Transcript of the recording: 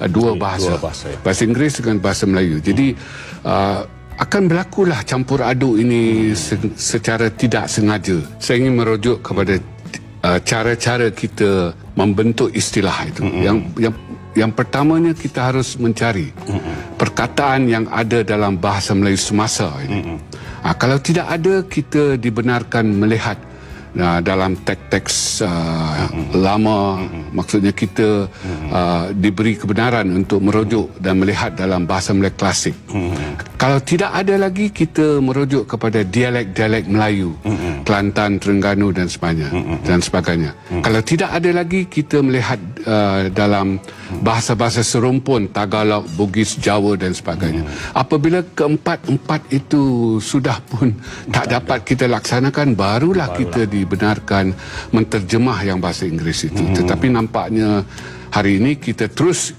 dua bahasa. Bahasa Inggeris dengan bahasa Melayu. Jadi akan berlakulah campur aduk ini secara tidak sengaja. Saya ingin merujuk kepada cara-cara kita membentuk istilah itu. Yang pertamanya kita harus mencari perkataan yang ada dalam bahasa Melayu semasa ini. Kalau tidak ada, kita dibenarkan melihat dalam teks-teks lama, maksudnya kita diberi kebenaran untuk merujuk dan melihat dalam bahasa Melayu klasik. Kalau tidak ada lagi, kita merujuk kepada dialek-dialek Melayu, Kelantan, Terengganu dan sebagainya. Kalau tidak ada lagi, kita melihat dalam bahasa-bahasa serumpun, Tagalog, Bugis, Jawa dan sebagainya. Apabila keempat-empat itu sudah pun tak dapat kita laksanakan, barulah kita dibenarkan menterjemah yang bahasa Inggris itu. Tetapi nampaknya hari ini kita terus